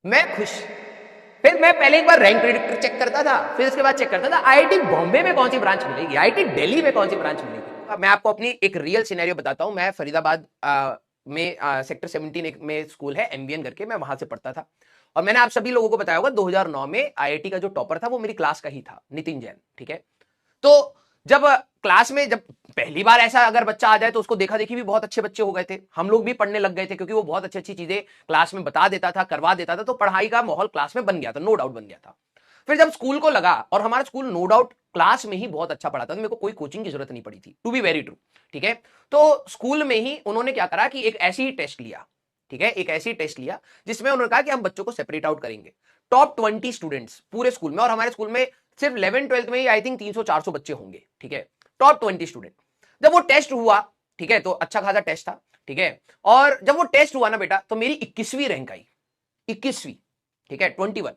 मैं खुश। फिर मैं पहले एक बार रैंक प्रेडिक्टर चेक करता था, फिर उसके बाद चेक करता था आईआईटी बॉम्बे में कौन सी ब्रांच मिलेगी, आईआईटी दिल्ली में कौन सी ब्रांच मिलेगी। अब मैं आपको अपनी एक रियल सिनेरियो बताता हूं। मैं फरीदाबाद में सेक्टर 17 में स्कूल है एमबीएन करके, मैं वहां से पढ़ता था। और मैंने आप सभी लोगों को बताया होगा 2009 में आईआईटी का जो टॉपर था वो मेरी क्लास का ही था, नितिन जैन। ठीक है, तो जब क्लास में जब पहली बार ऐसा अगर बच्चा आ जाए तो उसको देखा देखी भी बहुत अच्छे बच्चे हो गए थे, हम लोग भी पढ़ने लग गए थे क्योंकि वो बहुत अच्छी अच्छी चीजें क्लास में बता देता था, करवा देता था, तो पढ़ाई का माहौल क्लास में बन गया था, नो डाउट बन गया था। फिर जब स्कूल को लगा, और हमारा स्कूल नो डाउट क्लास में ही बहुत अच्छा पढ़ाता था, मेरे को कोई कोचिंग की जरूरत नहीं पड़ी थी, टू बी वेरी ट्रू। ठीक है, तो स्कूल में ही उन्होंने क्या करा कि एक ऐसी ही टेस्ट लिया। ठीक है, एक ऐसी टेस्ट लिया जिसमें उन्होंने कहा कि हम बच्चों को सेपरेट आउट करेंगे, टॉप 20 स्टूडेंट्स पूरे स्कूल में, और हमारे स्कूल में सिर्फ 11th-12th में ही आई थिंक 300-400 बच्चे होंगे। ठीक है, टॉप 20 स्टूडेंट। जब वो टेस्ट हुआ, ठीक है, तो अच्छा खासा टेस्ट था। ठीक है, और जब वो टेस्ट हुआ ना बेटा, तो मेरी 21वीं रैंक आई, 21वीं। ठीक है, 21।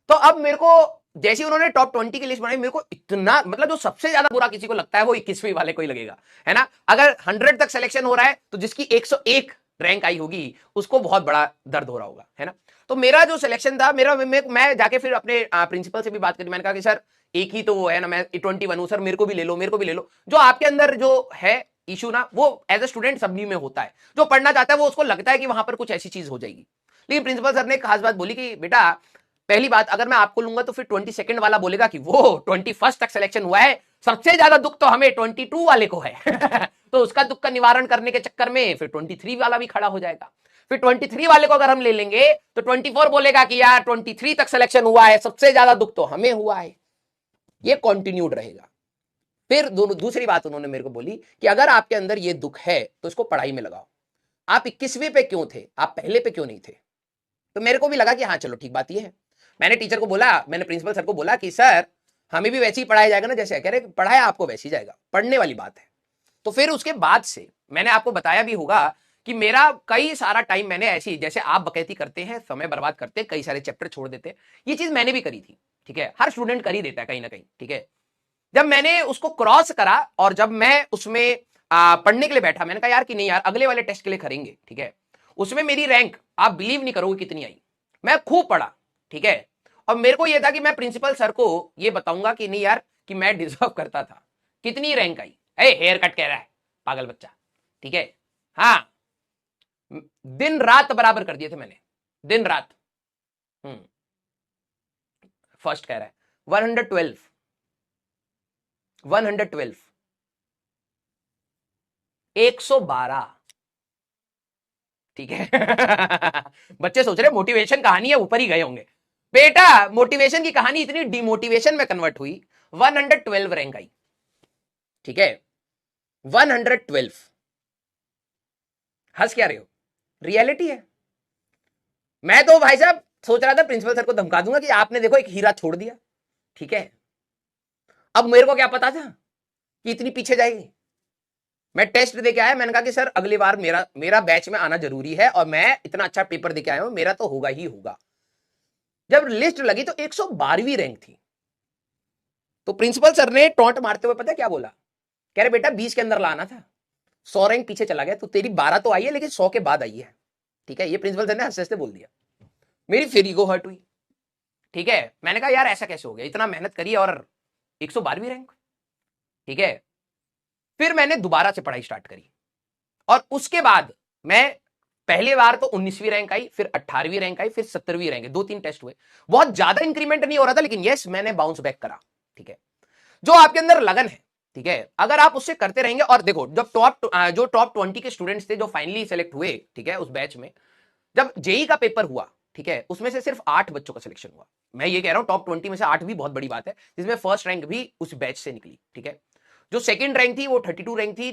तो अब मेरे को जैसे उन्होंने टॉप 20 की लिस्ट बनाई, मेरे को इतना, मतलब जो सबसे ज्यादा बुरा किसी को लगता है वो 21वीं वाले को ही लगेगा, है ना। अगर 100 तक सिलेक्शन हो रहा है तो जिसकी 101 रैंक आई होगी उसको बहुत बड़ा दर्द हो रहा होगा, है ना। तो मेरा जो सिलेक्शन था, मेरा मैं जाके फिर अपने प्रिंसिपल से भी बात करी। मैंने कहा कि सर एक ही तो वो है ना, मैं 21 हूं सर, मेरे को भी ले लो, मेरे को भी ले लो। जो आपके अंदर जो है इशू ना, वो एज ए स्टूडेंट सभी में होता है। जो पढ़ना चाहता है वो उसको लगता है कि वहां पर कुछ ऐसी चीज हो जाएगी। लेकिन प्रिंसिपल सर ने एक खास बात बोली कि बेटा पहली बात, अगर मैं आपको लूंगा तो फिर 22nd वाला बोलेगा कि वो 21st तक सिलेक्शन हुआ है, सबसे ज्यादा दुख तो हमें 22 वाले को है तो उसका दुख का निवारण करने के चक्कर में फिर 23 वाला भी खड़ा हो जाएगा। फिर 23 वाले को अगर हम ले लेंगे तो 24 बोलेगा कि यार 23 तक सिलेक्शन हुआ है, सबसे ज्यादा दुख तो हमें हुआ है। ये कंटिन्यूड रहेगा। फिर दूसरी बात उन्होंने मेरे को बोली कि अगर आपके अंदर ये दुख है तो इसको पढ़ाई में लगाओ। आप 21वीं पे क्यों थे, आप पहले पे क्यों नहीं थे। तो मेरे को भी लगा कि हाँ चलो ठीक बात ये है। मैंने टीचर को बोला, मैंने प्रिंसिपल सर को बोला कि सर हमें भी वैसे ही पढ़ाया जाएगा ना, जैसे कह रहे पढ़ाया आपको वैसे ही जाएगा, पढ़ने वाली बात है। तो फिर उसके बाद से मैंने आपको बताया भी होगा कि मेरा कई सारा टाइम मैंने ऐसी, जैसे आप बकैती करते हैं, समय बर्बाद करते हैं, कई सारे चैप्टर छोड़ देते हैं, ये चीज मैंने भी करी थी। ठीक है, हर स्टूडेंट कर ही देता है कहीं ना कहीं। ठीक है, जब मैंने उसको क्रॉस करा और जब मैं उसमें पढ़ने के लिए बैठा, मैंने कहा यार कि नहीं यार अगले वाले टेस्ट के लिए करेंगे। ठीक है, उसमें मेरी रैंक आप बिलीव नहीं करोगे कितनी आई। मैं खूब पढ़ा। ठीक है, और मेरे को यह था कि मैं प्रिंसिपल सर को यह बताऊंगा कि नहीं यार कि मैं डिजर्व करता था। कितनी रैंक आई, हेयर कट कह रहा है पागल बच्चा। ठीक है, हाँ, दिन रात बराबर कर दिए थे मैंने, दिन रात। फर्स्ट कह रहा है 112, 112, 112। ठीक है बच्चे सोच रहे मोटिवेशन कहानी है, ऊपर ही गए होंगे। बेटा मोटिवेशन की कहानी इतनी डिमोटिवेशन में कन्वर्ट हुई, 112 रैंक आई। ठीक है, 112। हंस क्या रहे हो, रियलिटी है। मैं तो भाई साहब सोच रहा था प्रिंसिपल सर को धमका दूंगा कि आपने देखो एक हीरा छोड़ दिया। ठीक है, अब मेरे को क्या पता था कि इतनी पीछे जाएगी। मैं टेस्ट देके आया, मैंने कहा कि सर अगली बार मेरा मेरा बैच में आना जरूरी है और मैं इतना अच्छा पेपर देके आया हूं, मेरा तो होगा ही होगा। जब लिस्ट लगी तो 112वीं रैंक थी। तो प्रिंसिपल सर ने टॉन्ट मारते हुए पता क्या बोला, कह रहे बेटा 20 के अंदर लाना था, 100 रैंक पीछे चला गया, तो तेरी 12 तो आई है लेकिन 100 के बाद आई है। ठीक है, ये प्रिंसिपल सर ने हंसते हंसते बोल दिया। मेरी फिर ईगो हर्ट हुई। ठीक है, मैंने कहा यार ऐसा कैसे हो गया, इतना मेहनत करी और 112वीं रैंक। ठीक है, फिर मैंने दोबारा से पढ़ाई स्टार्ट करी और उसके बाद मैं पहले बार तो 19वीं रैंक आई, फिर 18वीं रैंक आई, फिर 17वीं रैंक, 2-3 टेस्ट हुए, बहुत ज्यादा इंक्रीमेंट नहीं हो रहा था, लेकिन यस मैंने बाउंस बैक करा। ठीक है, जो आपके अंदर लगन है, ठीक है, अगर आप उससे करते रहेंगे, और देखो जब जो टॉप 20 के स्टूडेंट्स थे जो फाइनली सेलेक्ट हुए, ठीक है, उस बैच में जब जेई का पेपर हुआ, ठीक है, उसमें से सिर्फ 8 बच्चों का सिलेक्शन हुआ। मैं ये कह रहा हूं टॉप 20 में से 8 भी बहुत बड़ी बात है, जिसमें फर्स्ट रैंक भी उस बैच से निकली। ठीक है, जो सेकंड रैंक थी वो 32 रैंक थी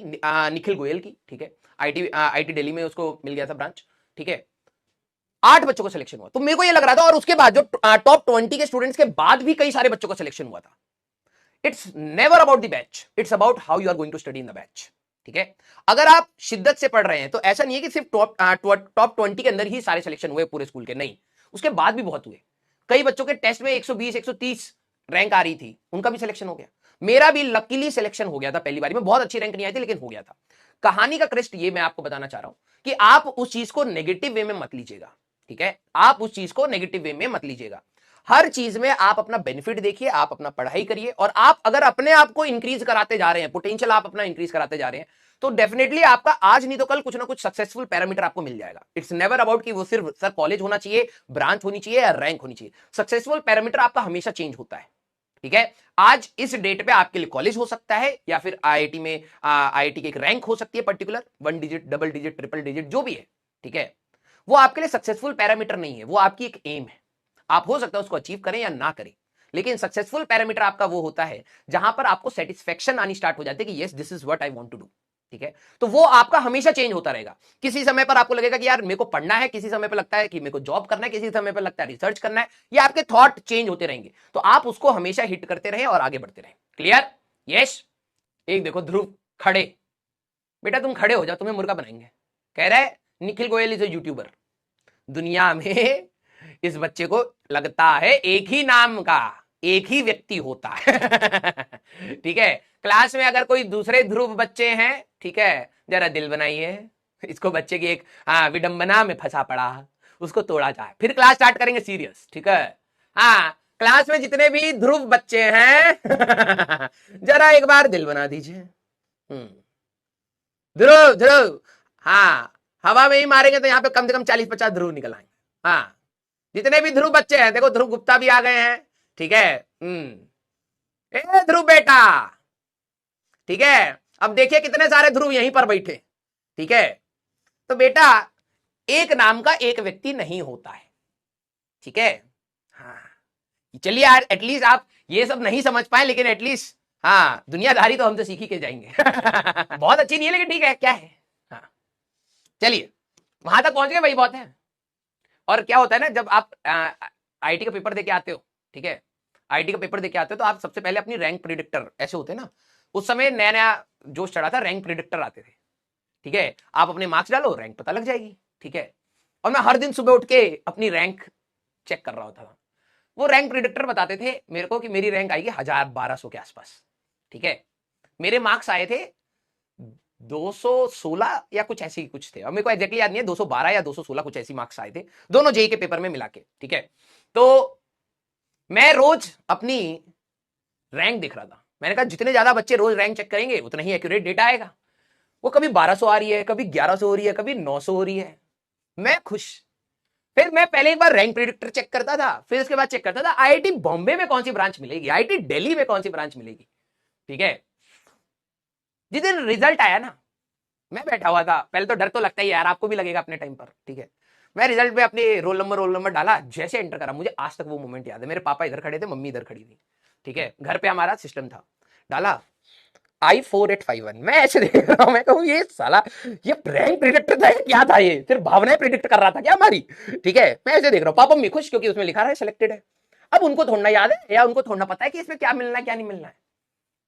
निखिल गोयल की। ठीक है, आईटी दिल्ली में उसको मिल गया था ब्रांच। ठीक है, 8 बच्चों का सिलेक्शन हुआ, तो मेरे को ये लग रहा था, और उसके बाद जो टॉप 20 के स्टूडेंट्स के बाद भी कई सारे बच्चों का सिलेक्शन हुआ था। It's never about the batch, it's about how you are going to study in the batch. ठीक है, अगर आप शिद्दत से पढ़ रहे हैं तो ऐसा नहीं है कि सिर्फ टॉप 20 के अंदर ही सारे सिलेक्शन हुए पूरे स्कूल के, नहीं, उसके बाद भी बहुत हुए। कई बच्चों के टेस्ट में 120 130 रैंक आ रही थी, उनका भी सिलेक्शन हो गया। मेरा भी लकीली सिलेक्शन हो गया था पहली बार में, बहुत अच्छी रैंक नहीं आई थी लेकिन हो गया था। कहानी का क्रेस्ट ये मैं आपको बताना चाह रहा हूं कि आप उस चीज को नेगेटिव वे में मत लीजिएगा। ठीक है, आप उस चीज को नेगेटिव वे में मत लीजिएगा। हर चीज में आप अपना बेनिफिट देखिए, आप अपना पढ़ाई करिए, और आप अगर अपने आप को इंक्रीज कराते जा रहे हैं, पोटेंशियल आप अपना इंक्रीज कराते जा रहे हैं, तो डेफिनेटली आपका आज नहीं तो कल कुछ ना कुछ सक्सेसफुल पैरामीटर आपको मिल जाएगा। इट्स नेवर अबाउट कि वो सिर्फ सर कॉलेज होना चाहिए, ब्रांच होनी चाहिए या रैंक होनी चाहिए। सक्सेसफुल पैरामीटर आपका हमेशा चेंज होता है। ठीक है, आज इस डेट पे आपके लिए कॉलेज हो सकता है, या फिर आईआईटी में आईआईटी की एक रैंक हो सकती है particular, 1 digit, double digit, triple digit, जो भी है। ठीक है, वो आपके लिए सक्सेसफुल पैरामीटर नहीं है, वो आपकी एक एम है। आप हो सकता है उसको अचीव करें या ना करें, लेकिन सक्सेसफुल पैरामीटर आपका वो होता है जहां पर आपको सेटिस्फेक्शन आनी स्टार्ट हो जाती है कि yes this is what I want to do. ठीक है, तो वो आपका हमेशा चेंज होता रहेगा। किसी समय पर आपको लगेगा कि यार मेरे को पढ़ना है, किसी समय पर लगता है कि मेरे को जॉब करना है, किसी समय पर लगता है रिसर्च करना है। ये आपके थॉट चेंज होते रहेंगे, तो आप उसको हमेशा हिट करते रहें और आगे बढ़ते रहें। क्लियर? यस। एक देखो ध्रुव खड़े, बेटा तुम खड़े हो जाओ, तुम्हें मुर्गा बनाएंगे। कह रहा है Nikhil Goyal is a YouTuber. दुनिया में इस बच्चे को लगता है एक ही नाम का एक ही व्यक्ति होता है। ठीक है, क्लास में अगर कोई दूसरे ध्रुव बच्चे हैं, ठीक है, जरा दिल बनाइए। इसको बच्चे की एक विडंबना में फंसा पड़ा, उसको तोड़ा जाए, फिर क्लास स्टार्ट करेंगे सीरियस। ठीक है, हाँ, क्लास में जितने भी ध्रुव बच्चे हैं जरा एक बार दिल बना दीजिए। ध्रुव ध्रुव, हाँ, हवा में ही मारेंगे तो यहाँ पे कम से कम 40-50 ध्रुव निकल आएंगे। हाँ, जितने भी ध्रुव बच्चे हैं, देखो ध्रुव गुप्ता भी आ गए हैं। ठीक है, ए ध्रुव बेटा, ठीक है, अब देखिए कितने सारे ध्रुव यहीं पर बैठे। ठीक है, तो बेटा एक नाम का एक व्यक्ति नहीं होता है। ठीक है, हाँ, चलिए यार, एटलीस्ट आप ये सब नहीं समझ पाए, लेकिन एटलीस्ट हाँ, दुनियादारी तो हम तो सीख ही के जाएंगे। बहुत अच्छी नहीं है, लेकिन ठीक है, क्या है। हाँ, चलिए वहां तक पहुंच गए भाई, बहुत है। और क्या होता है ना, जब आप आईटी का पेपर देके आते हो, ठीक है, आईटी का पेपर देके आते हो, तो आप सबसे पहले अपनी रैंक प्रिडिक्टर, ऐसे होते हैं ना, उस समय नया नया जोश चढ़ा था, रैंक प्रिडिक्टर आते थे। ठीक है, आप अपने मार्क्स डालो, रैंक पता लग जाएगी। ठीक है, और मैं हर दिन सुबह उठ के अपनी रैंक चेक कर रहा होता था। वो रैंक प्रिडिक्टर बताते थे मेरे को कि मेरी रैंक आएगी 1000-1200 के आसपास। ठीक है, मेरे मार्क्स आए थे 216 या कुछ ऐसे ही कुछ थे, और मेरे को एग्जैक्टली याद नहीं है, 212 या 216 कुछ ऐसी मार्क्स आए थे, दोनों जेई के पेपर में मिला के। ठीक है, तो मैं रोज अपनी रैंक देख रहा था। मैंने कहा जितने ज्यादा बच्चे रोज रैंक चेक करेंगे उतना ही एक्यूरेट डेटा आएगा। वो कभी 1200 आ रही है, कभी 1100 हो रही है, कभी 900 हो रही है, मैं खुश। फिर मैं पहले एक बार रैंक प्रेडिक्टर चेक करता था, फिर उसके बाद चेक करता था आईआईटी बॉम्बे में कौन सी ब्रांच मिलेगी, आईआईटी दिल्ली में कौन सी ब्रांच मिलेगी। ठीक है, जिस दिन रिजल्ट आया ना, मैं बैठा हुआ था, पहले तो डर तो लगता ही यार, आपको भी लगेगा अपने टाइम पर। ठीक है, मैं रिजल्ट में अपने रोल नंबर डाला, जैसे एंटर करा, मुझे आज तक वो मोमेंट याद है। मेरे पापा इधर खड़े थे, मम्मी इधर खड़ी थी। ठीक है, घर पे हमारा सिस्टम था, डाला I4851, मैं ऐसे देख रहा हूं, मैं कहूं ये साला ये रैंक प्रिडिक्टर था क्या था, ये सिर्फ भावनाएं प्रिडिक्ट कर रहा था क्या हमारी। ठीक है, मैं ऐसे देख रहा हूं, पापा मम्मी खुश क्योंकि उसमें लिखा रहा है सिलेक्टेड है। अब उनको थोड़ा याद है या उनको थोड़ा पता है कि इसमें क्या मिलना है क्या नहीं मिलना है।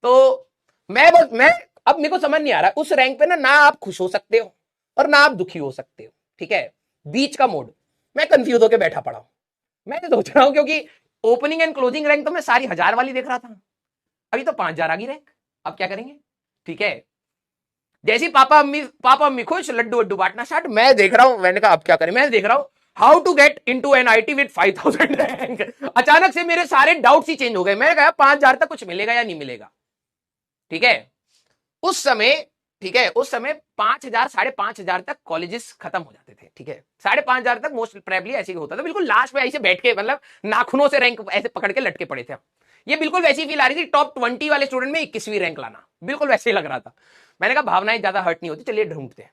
तो मैं अब मेरे को समझ नहीं आ रहा, उस रैंक पे ना आप खुश हो सकते हो और ना आप दुखी हो सकते हो। ठीक है, बीच का मोड, मैं कंफ्यूज होकर बैठा पड़ा हूं। मैं सोच रहा हूं क्योंकि ओपनिंग एंड क्लोजिंग रैंक तो मैं सारी 1000 वाली देख रहा था, अभी तो 5000 आ गई रैंक, अब क्या करेंगे। ठीक है, जैसे पापा मम्मी खुश, लड्डू वड्डू बांटना स्टार्ट, मैं देख रहा हूं, मैंने कहा अब क्या करें। मैं देख रहा हूं how to get into NIT with 5000 rank. अचानक से मेरे सारे डाउट्स ही चेंज हो गए। मैंने कहा 5000 तक कुछ मिलेगा या नहीं मिलेगा। ठीक है, उस समय, ठीक है, उस समय 5000 5500 तक कॉलेजेस खत्म हो जाते थे। ठीक है, 5500 तक मोस्ट प्रोबेबली ऐसे ही होता था, बिल्कुल लास्ट में ऐसे बैठ के, मतलब नाखूनों से रैंक ऐसे पकड़ के लटके पड़े थे। ये बिल्कुल वैसी फील आ रही थी, टॉप 20 वाले स्टूडेंट में 21वीं रैंक लाना, बिल्कुल वैसे ही लग रहा था। मैंने कहा भावनाएं ज्यादा हर्ट नहीं होती, चलिए ढूंढते हैं।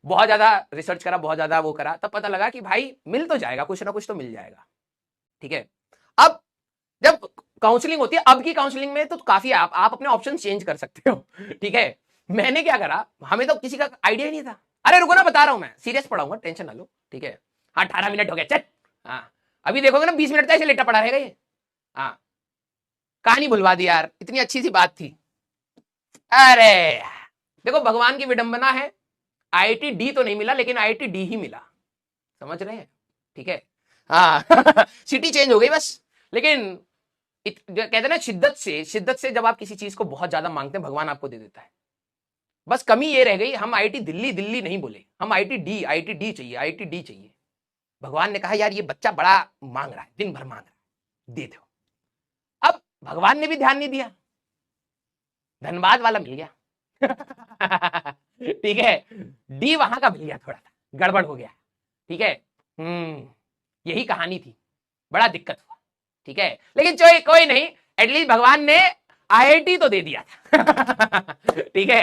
बहुत ज्यादा रिसर्च करा, बहुत ज्यादा वो करा, तब पता लगा कि भाई मिल तो जाएगा, कुछ ना कुछ तो मिल जाएगा। ठीक है, अब जब काउंसलिंग होती है, अब की काउंसलिंग में तो काफी आप अपने ऑप्शन चेंज कर सकते हो। ठीक है, मैंने क्या करा, हमें तो किसी का आइडिया ही नहीं था। अरे रुको ना, बता रहा हूं, मैं सीरियस पढ़ाऊंगा, टेंशन ना लो। ठीक है, हाँ 18 मिनट हो गए, चल। हाँ, अभी देखोगे ना 20 मिनट तक ऐसे लेटा पड़ा रहेगा ये। हाँ, कहानी भुलवा दी यार, इतनी अच्छी सी बात थी। अरे देखो, भगवान की विडंबना है, आईआईटी डी तो नहीं मिला, लेकिन आईआईटी डी ही मिला, समझ रहे हैं। ठीक है, हाँ सिटी चेंज हो गई बस। लेकिन कहते हैं ना, शिद्दत से जब आप किसी चीज को बहुत ज्यादा मांगते हैं, भगवान आपको दे देता है। बस कमी ये रह गई, हम आईआईटी दिल्ली नहीं बोले, हम आईआईटी डी चाहिए, आईआईटी डी चाहिए। भगवान ने कहा यार ये बच्चा बड़ा मांग रहा है, दिन भर मांग रहा है, दे दो। अब भगवान ने भी ध्यान नहीं दिया, धनबाद वाला मिल गया। ठीक है, डी वहां का मिल गया, थोड़ा सा गड़बड़ हो गया। ठीक है, यही कहानी थी, बड़ा दिक्कत हुआ। ठीक है, लेकिन कोई नहीं, एटलीस्ट भगवान ने आईआईटी तो दे दिया था। ठीक है।